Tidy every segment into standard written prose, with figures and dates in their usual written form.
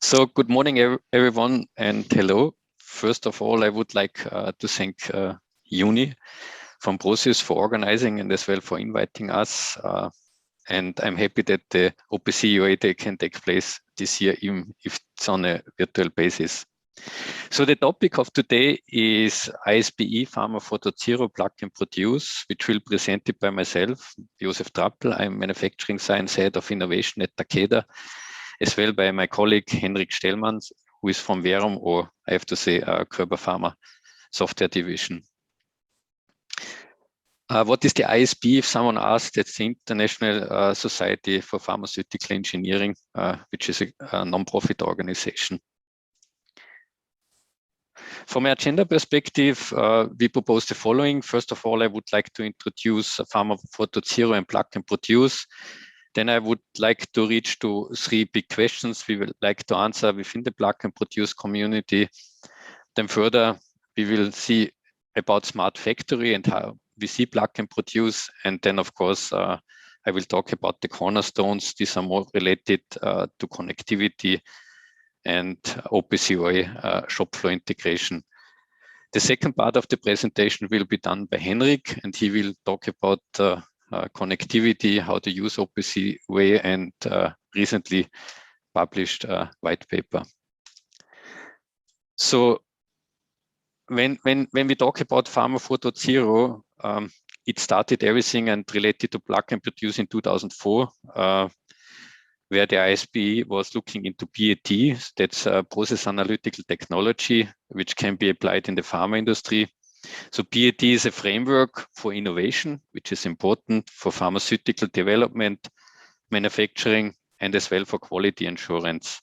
So good morning, everyone, and hello. First of all, I would like to thank Uni from POCs for organizing and as well for inviting us. And I'm happy that the OPC UA Day can take place this year, even if it's on a virtual basis. So the topic of today is ISPE Pharma 4.0 Plug and Produce, which will be presented by myself, Josef Trapl. I'm Manufacturing Science Head of Innovation at Takeda, as well by my colleague Henrik Stellmann, who is from Verum, or I have to say Körber Pharma software division. What is the ISPE? If someone asks, that's the International Society for Pharmaceutical Engineering, which is a non-profit organization. From an agenda perspective, we propose the following. First of all, I would like to introduce Pharma 4.0 and Plug and Produce. Then I would like to reach to 3 big questions we would like to answer within the Plug and Produce community. Then further, we will see about Smart Factory and how we see Plug and Produce. And then, of course, I will talk about the cornerstones. These are more related to connectivity and OPC UA shop floor integration. The second part of the presentation will be done by Henrik, and he will talk about connectivity, how to use OPC UA, and recently published white paper. So when we talk about Pharma 4.0, it started everything and related to Plug and Produce in 2004, where the ISPE was looking into PAT, that's process analytical technology, which can be applied in the pharma industry. So PAT is a framework for innovation, which is important for pharmaceutical development, manufacturing, and as well for quality assurance,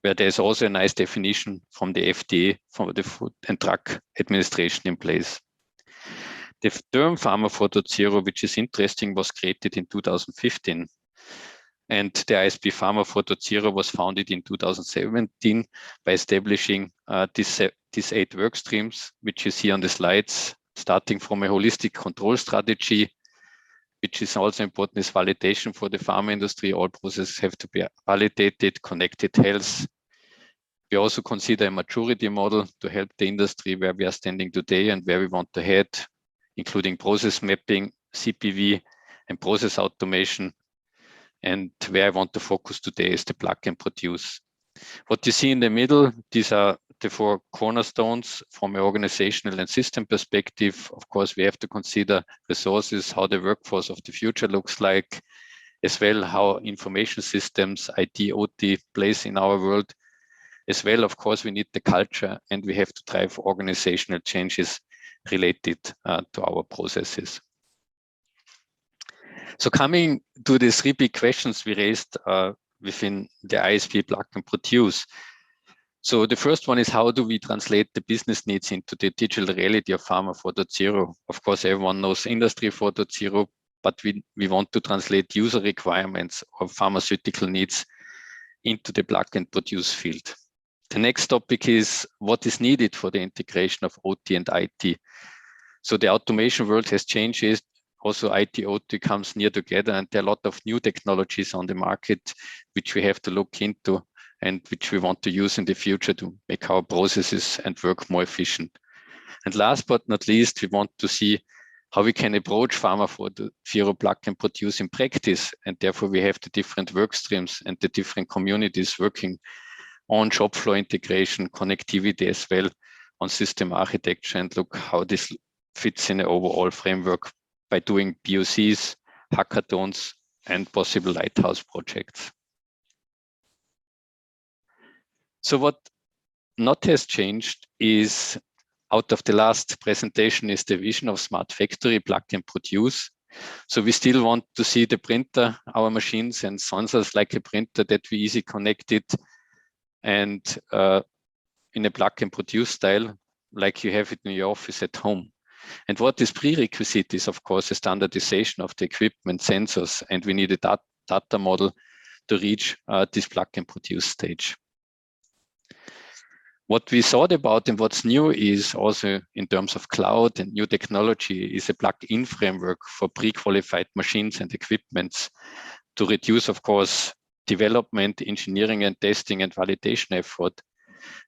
where there's also a nice definition from the FDA, from the Food and Drug Administration in place. The term Pharma 4.0, which is interesting, was created in 2015. And the ISPE Pharma 4.0 was founded in 2017 by establishing these 8 work streams, which you see on the slides, starting from a holistic control strategy, which is also important, is validation for the pharma industry. All processes have to be validated, connected health. We also consider a maturity model to help the industry where we are standing today and where we want to head, including process mapping, CPV, and process automation. And where I want to focus today is the Plug and Produce. What you see in the middle, these are the 4 cornerstones from an organizational and system perspective. Of course, we have to consider resources, how the workforce of the future looks like, as well how information systems, IT, OT plays in our world. As well, of course, we need the culture, and we have to drive organizational changes related to our processes. So coming to the 3 big questions we raised within the ISPE Plug and Produce. So the first one is, how do we translate the business needs into the digital reality of Pharma 4.0? Of course, everyone knows Industry 4.0, but we want to translate user requirements or pharmaceutical needs into the Plug and Produce field. The next topic is what is needed for the integration of OT and IT. So the automation world has changed. Also, IT, OT comes near together, and there are a lot of new technologies on the market, which we have to look into and which we want to use in the future to make our processes and work more efficient. And last but not least, we want to see how we can approach Pharma 4.0 Plug and Produce in practice. And therefore, we have the different work streams and the different communities working on shop floor integration, connectivity as well, on system architecture, and look how this fits in an overall framework by doing POCs, hackathons, and possible lighthouse projects. So what not has changed is, out of the last presentation, is the vision of Smart Factory, Plug and Produce. So we still want to see the printer, our machines and sensors like a printer that we easily connect it, and in a Plug and Produce style, like you have it in your office at home. And what is prerequisite is, of course, a standardization of the equipment, sensors, and we need a data model to reach this Plug and Produce stage. What we thought about and what's new is also in terms of cloud and new technology is a plug-in framework for pre-qualified machines and equipments to reduce, of course, development, engineering and testing and validation effort.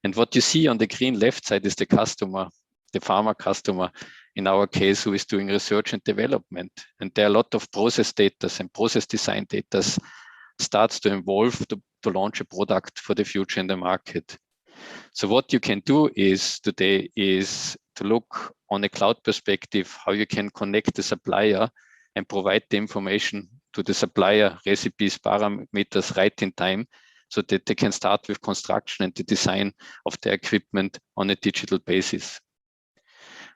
And what you see on the green left side is the customer, the pharma customer, in our case, who is doing research and development. And there are a lot of process data and process design data starts to evolve to launch a product for the future in the market. So what you can do is today is to look on a cloud perspective, how you can connect the supplier and provide the information to the supplier, recipes, parameters right in time, so that they can start with construction and the design of their equipment on a digital basis.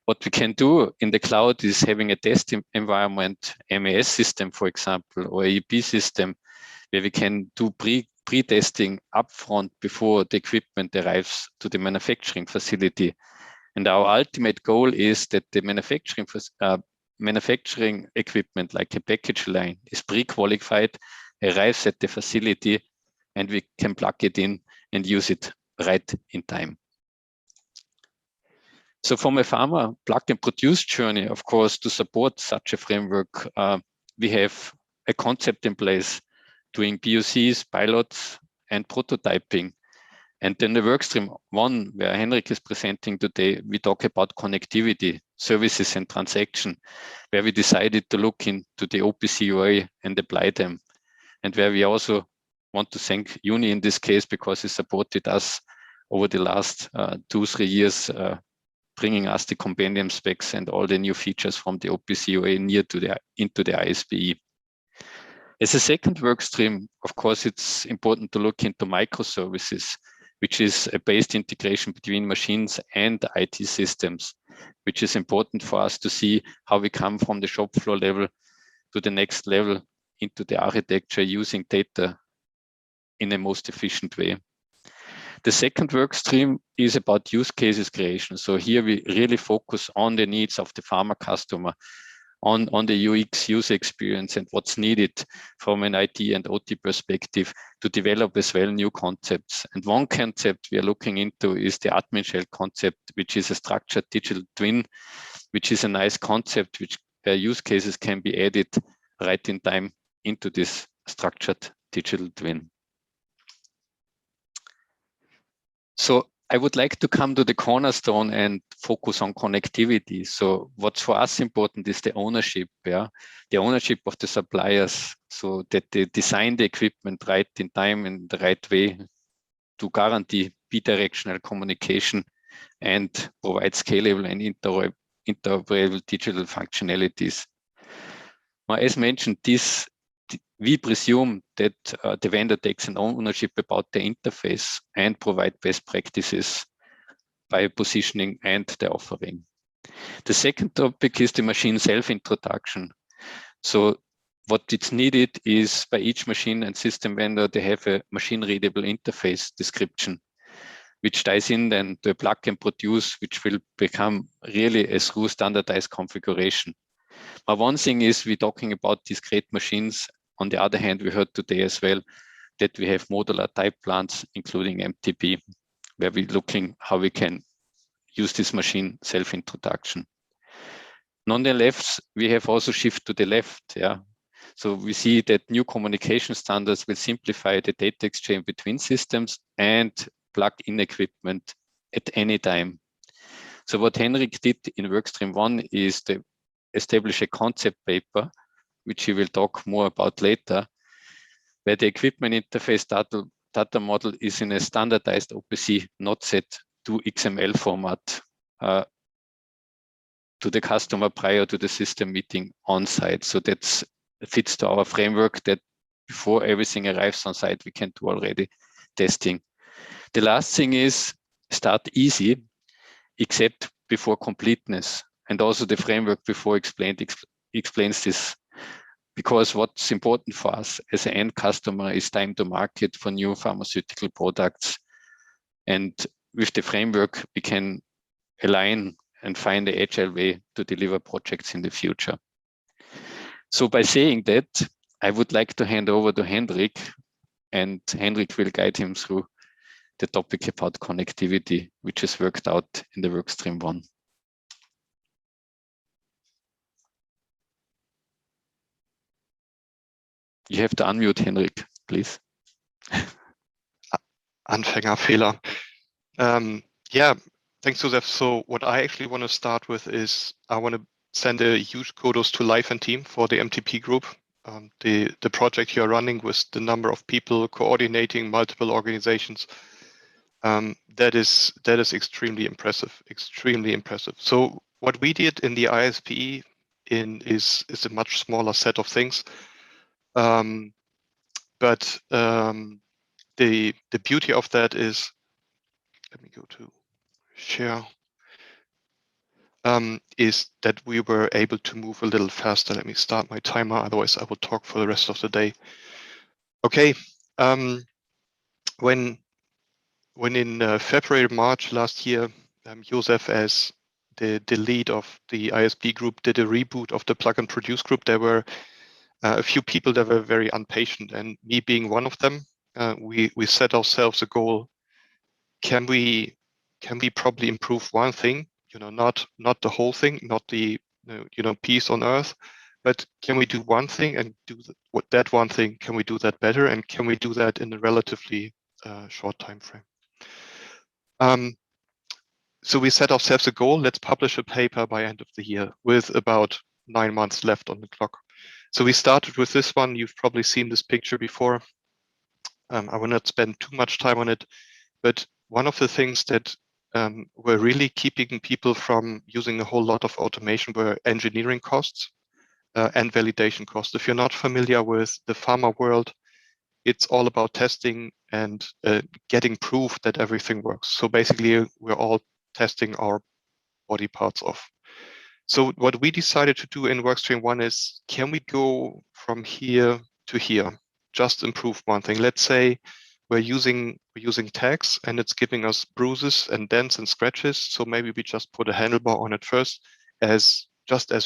What we can do in the cloud is having a test environment, MES system, for example, or AEP system, where we can do pre-testing upfront before the equipment arrives to the manufacturing facility. And our ultimate goal is that the manufacturing equipment, like a package line, is pre-qualified, arrives at the facility, and we can plug it in and use it right in time. So from a pharma plug and produce journey, of course, to support such a framework, we have a concept in place doing POCs, pilots, and prototyping. And then the workstream 1, where Henrik is presenting today, we talk about connectivity, services and transaction, where we decided to look into the OPC UA and apply them. And where we also want to thank Uni in this case, because he supported us over the last 2-3 years, bringing us the compendium specs and all the new features from the OPC UA into the ISPE. As a second work stream, of course, it's important to look into microservices, which is a based integration between machines and IT systems, which is important for us to see how we come from the shop floor level to the next level into the architecture using data in a most efficient way. The second work stream is about use cases creation. So here we really focus on the needs of the pharma customer, on the UX user experience and what's needed from an IT and OT perspective to develop as well new concepts. And one concept we are looking into is the admin shell concept, which is a structured digital twin, which is a nice concept which use cases can be added right in time into this structured digital twin. So I would like to come to the cornerstone and focus on connectivity. So what's for us important is the ownership, the ownership of the suppliers, so that they design the equipment right in time and the right way to guarantee bidirectional communication and provide scalable and interoperable digital functionalities. Now, as mentioned, we presume that the vendor takes an ownership about the interface and provide best practices by positioning and the offering. The second topic is the machine self-introduction. So what is needed is by each machine and system vendor, they have a machine-readable interface description, which ties in then to a plug and produce, which will become really a true standardized configuration. Now, one thing is we're talking about these great machines. On the other hand, we heard today as well that we have modular type plants, including MTP, where we're looking how we can use this machine self-introduction. Nonetheless, we have also shift to the left. So we see that new communication standards will simplify the data exchange between systems and plug-in equipment at any time. So what Henrik did in workstream 1 is to establish a concept paper, which he will talk more about later, where the equipment interface data model is in a standardized OPC not set to XML format to the customer prior to the system meeting on site. So that fits to our framework that before everything arrives on site, we can do already testing. The last thing is start easy, except before completeness. And also the framework before explains this. Because what's important for us as an end customer is time to market for new pharmaceutical products. And with the framework, we can align and find the agile way to deliver projects in the future. So by saying that, I would like to hand over to Henrik, and Henrik will guide him through the topic about connectivity, which is worked out in the workstream 1. You have to unmute, Henrik, please. Anfängerfehler. Yeah, thanks, Josef. So what I actually want to start with is I want to send a huge kudos to Life and Team for the MTP group. The project you're running with the number of people coordinating multiple organizations. That is extremely impressive. So what we did in the ISPE is a much smaller set of things. But the beauty of that is, let me go to share, is that we were able to move a little faster. Let me start my timer, otherwise I will talk for the rest of the day. Okay, when in February, March last year, Josef, as the lead of the ISP group, did a reboot of the plug and produce group, there were a few people that were very impatient, and me being one of them. We set ourselves a goal. Can we probably improve one thing? Not the whole thing, not the peace on earth, but can we do one thing and do that one thing? Can we do that better, and can we do that in a relatively short time frame? So we set ourselves a goal. Let's publish a paper by end of the year with about 9 months left on the clock. So we started with this one. You've probably seen this picture before. I will not spend too much time on it, but one of the things that were really keeping people from using a whole lot of automation were engineering costs and validation costs. If you're not familiar with the pharma world, it's all about testing and getting proof that everything works. So basically, we're all testing our body parts off. So what we decided to do in workstream 1 is, can we go from here to here? Just improve one thing. Let's say we're using tags and it's giving us bruises and dents and scratches. So maybe we just put a handlebar on it first as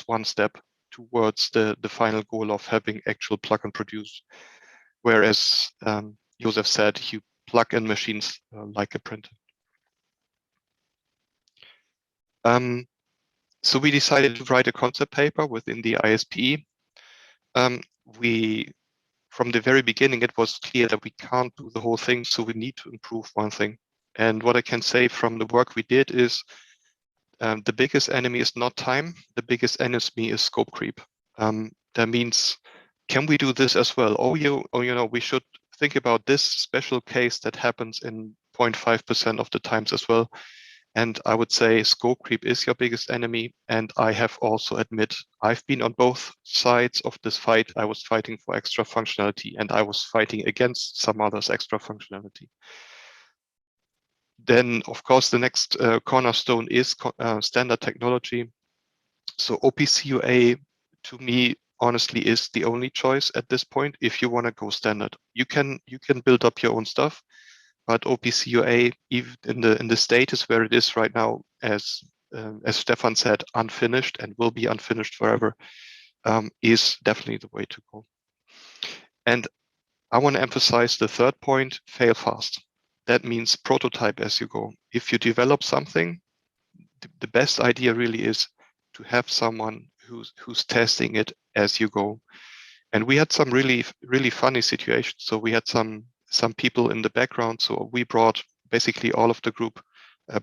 one step towards the final goal of having actual plug and produce. Whereas Josef said, you plug in machines like a printer. So we decided to write a concept paper within the ISPE. From the very beginning, it was clear that we can't do the whole thing, so we need to improve one thing. And what I can say from the work we did is the biggest enemy is not time. The biggest enemy is scope creep. That means, can we do this as well? We should think about this special case that happens in 0.5% of the times as well. And I would say scope creep is your biggest enemy. And I have also admit, I've been on both sides of this fight. I was fighting for extra functionality and I was fighting against some others' extra functionality. Then, of course, the next cornerstone is standard technology. So OPC UA, to me, honestly, is the only choice at this point. If you want to go standard, you can build up your own stuff. But OPC UA, even in the status where it is right now, as Stefan said, unfinished and will be unfinished forever, is definitely the way to go. And I want to emphasize the third point: fail fast. That means prototype as you go. If you develop something, the best idea really is to have someone who's testing it as you go. And we had some really funny situations. So we had some people in the background. So we brought basically all of the group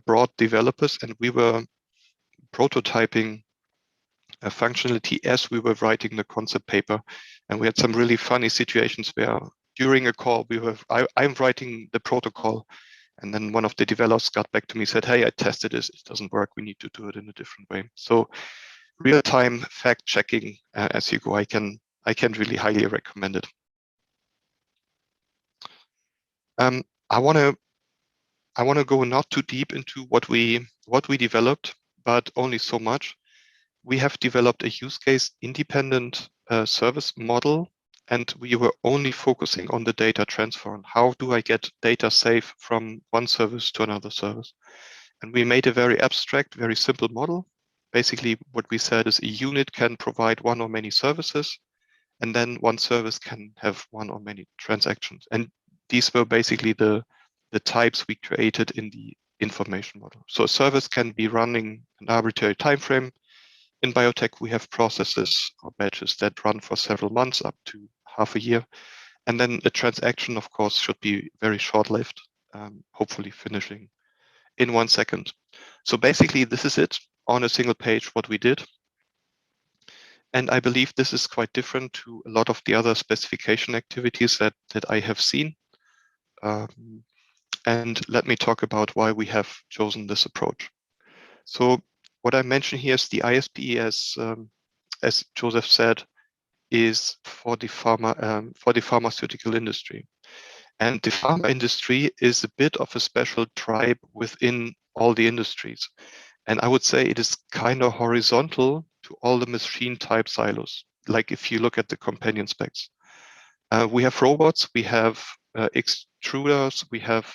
brought developers, and we were prototyping a functionality as we were writing the concept paper. And we had some really funny situations where during a call I'm writing the protocol, and then one of the developers got back to me, said, "Hey, I tested this. It doesn't work. We need to do it in a different way." So real-time fact checking as you go, I can really highly recommend it. I want to go not too deep into what we developed, but only so much. We have developed a use case independent service model, and we were only focusing on the data transfer. And how do I get data safe from one service to another service? And we made a very abstract, very simple model. Basically, what we said is a unit can provide one or many services, and then one service can have one or many transactions. And these were basically the types we created in the information model. So a service can be running an arbitrary time frame. In biotech, we have processes or batches that run for several months, up to half a year. And then the transaction, of course, should be very short-lived, hopefully finishing in 1 second. So basically, this is it on a single page, what we did. And I believe this is quite different to a lot of the other specification activities that I have seen. And let me talk about why we have chosen this approach. So what I mentioned here is the ISPE, as Josef said, is for the pharmaceutical industry. And the pharma industry is a bit of a special tribe within all the industries. And I would say it is kind of horizontal to all the machine type silos. Like if you look at the companion specs, we have robots, we have extruders, we have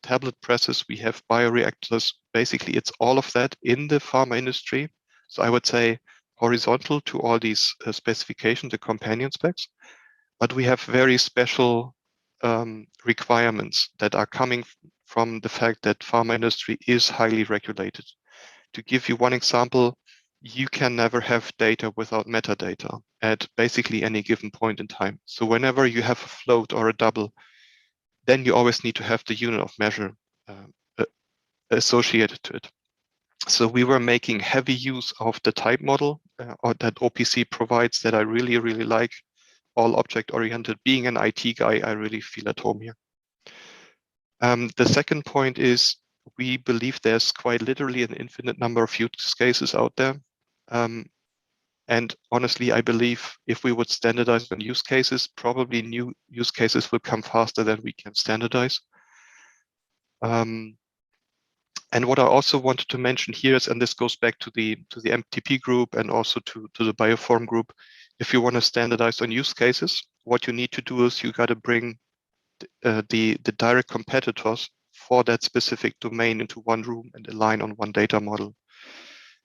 tablet presses, we have bioreactors. Basically, it's all of that in the pharma industry. So I would say horizontal to all these specifications, the companion specs, but we have very special requirements that are coming from the fact that pharma industry is highly regulated. To give you one example, you can never have data without metadata at basically any given point in time. So whenever you have a float or a double, then you always need to have the unit of measure associated to it. So we were making heavy use of the type model or that OPC provides that I really, really like. All object-oriented. Being an IT guy, I really feel at home here. The second point is we believe there's quite literally an infinite number of use cases out there. And honestly, I believe if we would standardize on use cases, probably new use cases will come faster than we can standardize. And what I also wanted to mention here is, and this goes back to the MTP group and also to the Bioform group, if you want to standardize on use cases, what you need to do is you got to bring the direct competitors for that specific domain into one room and align on one data model.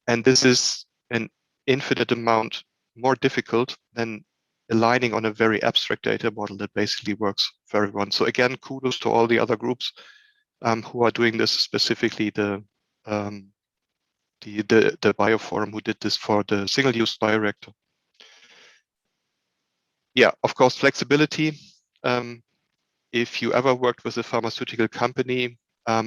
And this is an infinite amount more difficult than aligning on a very abstract data model that basically works for everyone. So again, kudos to all the other groups who are doing this, specifically the Bioforum who did this for the single-use bioreactor. Yeah, of course, flexibility. If you ever worked with a pharmaceutical company,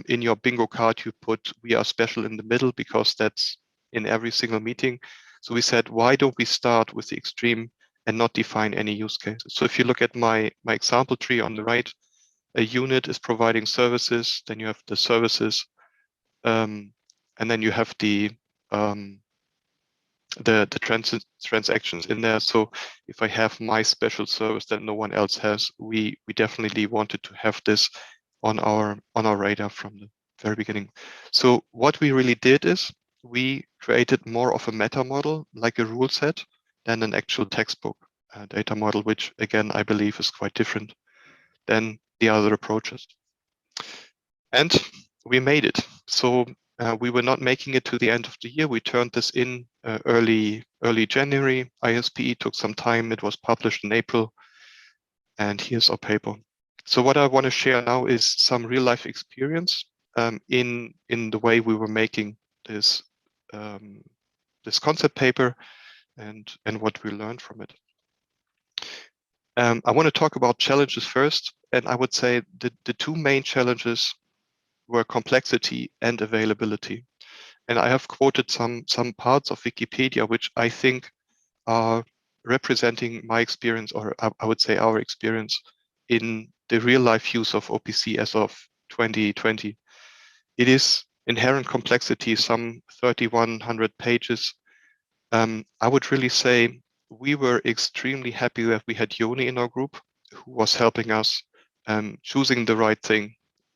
in your bingo card you put "we are special" in the middle, because that's in every single meeting. So we said, why don't we start with the extreme and not define any use cases? So if you look at my example tree on the right, a unit is providing services, then you have the services, and then you have the transactions in there. So if I have my special service that no one else has, we definitely wanted to have this on our radar from the very beginning. So what we really did is we created more of a meta model, like a rule set, than an actual textbook data model, which again I believe is quite different than the other approaches. And we made it. So we were not making it to the end of the year. We turned this in early January. ISPE took some time. It was published in April. And here's our paper. So what I want to share now is some real life experience in the way we were making this this concept paper and what we learned from it. I want to talk about challenges first, and I would say the two main challenges were complexity and availability. And I have quoted some parts of Wikipedia, which I think are representing my experience, or I would say our experience in the real life use of OPC as of 2020. It is inherent complexity, some 3,100 pages. I would really say we were extremely happy that we had Joni in our group, who was helping us choosing the right thing.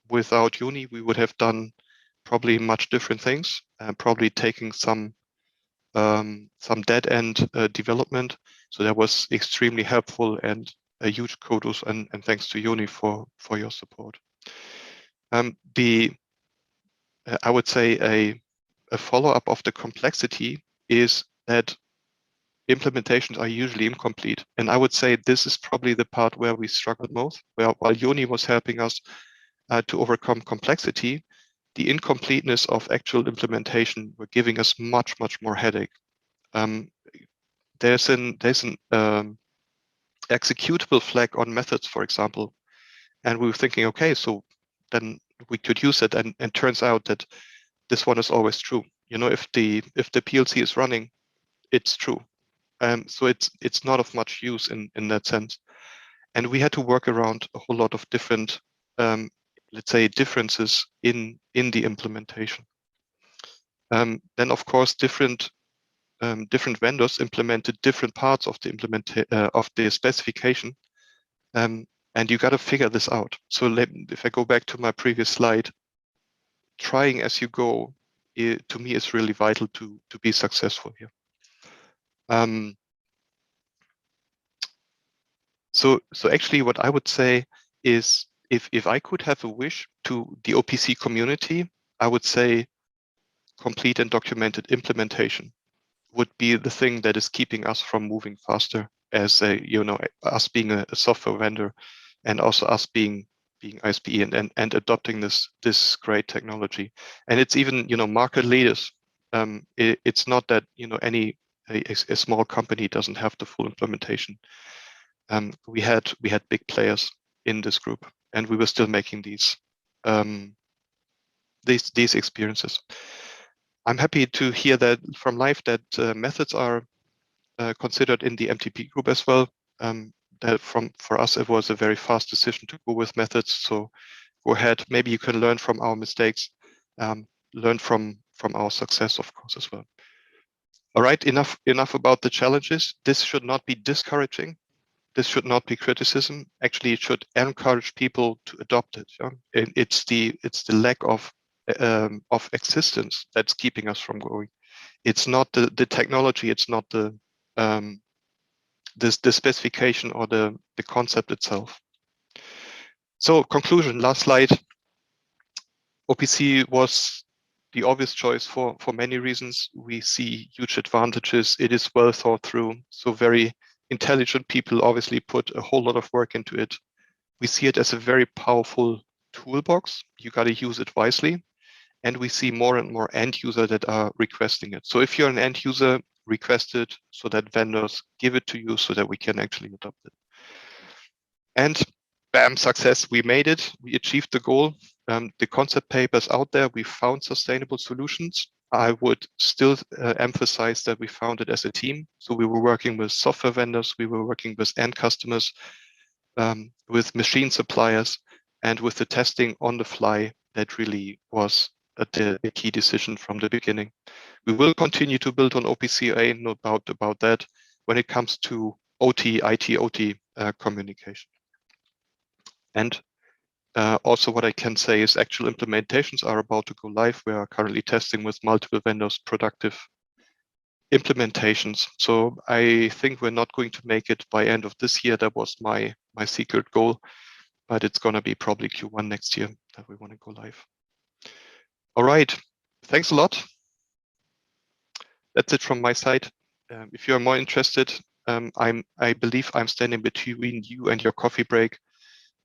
Without Joni, we would have done probably much different things, probably taking some dead end development. So that was extremely helpful, and a huge kudos and thanks to Joni for your support. I would say a follow-up of the complexity is that implementations are usually incomplete. And I would say this is probably the part where we struggled most, while Joni was helping us to overcome complexity, the incompleteness of actual implementation were giving us much more headache. There's an executable flag on methods, for example. And we were thinking, okay, so then we could use it, and turns out that this one is always true. You know, if the PLC is running, it's true. So it's not of much use in that sense. And we had to work around a whole lot of different, let's say, differences in the implementation. Then, of course, different vendors implemented different parts of the specification, and you got to figure this out. So if I go back to my previous slide, trying as you go, to me, is really vital to be successful here. So actually, what I would say is, if I could have a wish to the OPC community, I would say complete and documented implementation would be the thing that is keeping us from moving faster, as us being a software vendor, and also us being ISPE and adopting this great technology. And it's even, market leaders. It's not that, a small company doesn't have the full implementation. We had big players in this group, and we were still making these experiences. I'm happy to hear that from Live that methods are considered in the MTP group as well. For us, it was a very fast decision to go with methods. So go ahead. Maybe you can learn from our mistakes, learn from our success, of course, as well. All right, enough about the challenges. This should not be discouraging. This should not be criticism. Actually, it should encourage people to adopt it. Yeah? It's the lack of existence that's keeping us from going. It's not the technology. It's not the specification or the concept itself. So conclusion, last slide. OPC was the obvious choice for many reasons. We see huge advantages. It is well thought through. So very intelligent people obviously put a whole lot of work into it. We see it as a very powerful toolbox. You got to use it wisely. And we see more and more end users that are requesting it. So if you're an end user, request it so that vendors give it to you so that we can actually adopt it. And bam, success, we made it. We achieved the goal. The concept paper's out there. We found sustainable solutions. I would still emphasize that we found it as a team. So we were working with software vendors, we were working with end customers, with machine suppliers, and with the testing on the fly. That really was a key decision from the beginning. We will continue to build on OPC UA, no doubt about that, when it comes to IT/OT communication. And also what I can say is actual implementations are about to go live. We are currently testing with multiple vendors productive implementations. So I think we're not going to make it by end of this year. That was my secret goal, but it's going to be probably Q1 next year that we want to go live. All right, thanks a lot. That's it from my side. If you are more interested, I believe I'm standing between you and your coffee break.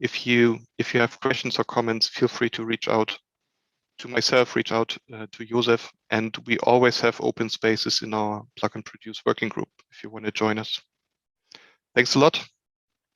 If you have questions or comments, feel free to reach out to myself, reach out to Josef, and we always have open spaces in our Plug and Produce working group if you want to join us. Thanks a lot.